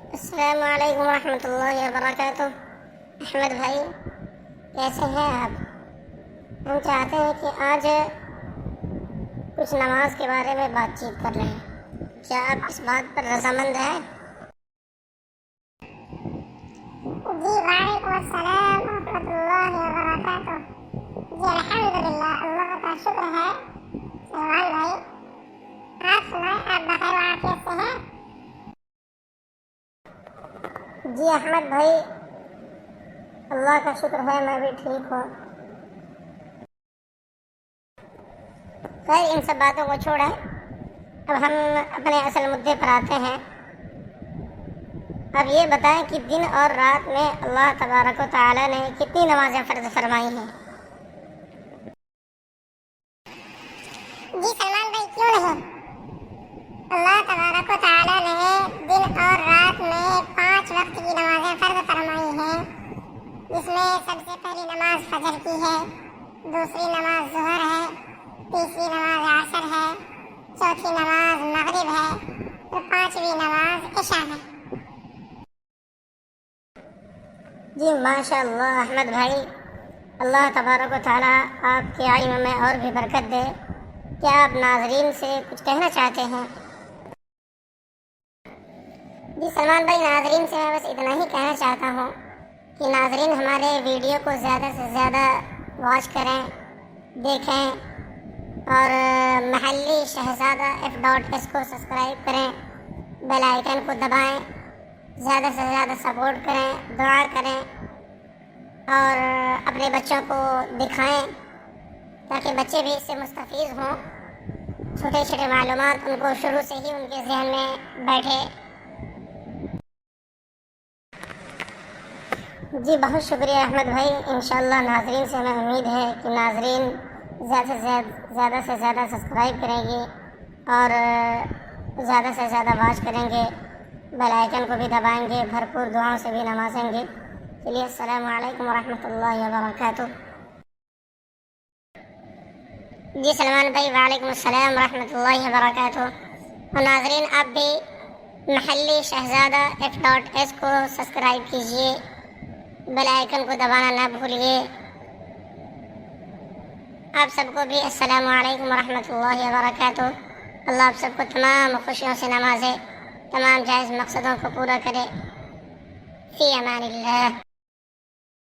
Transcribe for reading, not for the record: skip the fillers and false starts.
السلام علیکم ورحمۃ اللہ وبرکاتہ۔ احمد بھائی کیسے ہیں آپ؟ ہم چاہتے ہیں کہ آج کچھ نماز کے بارے میں بات چیت کر رہے ہیں، کیا آپ اس بات پر رضامند ہیں؟ جی وعلیکم السلام ورحمۃ اللہ وبرکاتہ۔ جی الحمدللہ، اللہ کا شکر ہے۔ سلمان بھائی آپ سنائیں، آپ بخیر و عافیت سے ہیں؟ جی احمد بھائی اللہ کا شکر ہے، میں بھی ٹھیک ہوں۔ خیر ان سب باتوں کو چھوڑیں، اب ہم اپنے اصل مدعے پر آتے ہیں۔ اب یہ بتائیں کہ دن اور رات میں اللہ تبارک و تعالی نے کتنی نمازیں فرض فرمائی ہیں؟ جی سلمان بھائی کیوں نہیں، اللہ تبارک و تعالی نے دن اور رات میں 5 وقت کی نمازیں فرض فرمائی ہیں، جس میں سب سے پہلی نماز فجر کی ہے، دوسری نماز ظہر ہے، تیسری نماز عصر ہے، چوتھی نماز مغرب ہے اور 5ویں نماز عشاء ہے۔ جی ماشاء اللہ احمد بھائی، اللہ تبارک و تعالی آپ کے علم میں اور بھی برکت دے۔ کیا آپ ناظرین سے کچھ کہنا چاہتے ہیں؟ جی سلمان بھائی، ناظرین سے میں بس اتنا ہی کہنا چاہتا ہوں کہ ناظرین ہمارے ویڈیو کو زیادہ سے زیادہ واچ کریں، دیکھیں، اور محلی شہزادہ F.S کو سبسکرائب کریں، بیل آئیکن کو دبائیں، زیادہ سے زیادہ سپورٹ کریں، دعا کریں اور اپنے بچوں کو دکھائیں تاکہ بچے بھی اس سے مستفید ہوں، چھوٹے چھوٹے معلومات ان کو شروع سے ہی ان کے ذہن میں بیٹھے۔ جی بہت شکریہ احمد بھائی، انشاءاللہ ناظرین سے ہمیں امید ہے کہ ناظرین زیادہ سے زیادہ سبسکرائب کریں گے اور زیادہ سے زیادہ واچ کریں گے، بیل آئیکن کو بھی دبائیں گے، بھرپور دعاؤں سے بھی نوازیں گے۔ چلیے السلام علیکم ورحمۃ اللہ وبرکاتہ۔ جی سلمان بھائی وعلیکم السلام ورحمۃ اللہ وبرکاتہ۔ اور ناظرین آپ بھی محلی شہزادہ F.S کو سبسکرائب کیجیے، بیل آئیکن کو دبانا نہ بھولیے۔ آپ سب کو بھی السلام علیکم ورحمۃ اللہ وبرکاتہ۔ اللہ آپ سب کو تمام خوشیوں سے نوازے، تمام جائز مقصدوں کو پورا کرے۔ فی امان اللہ۔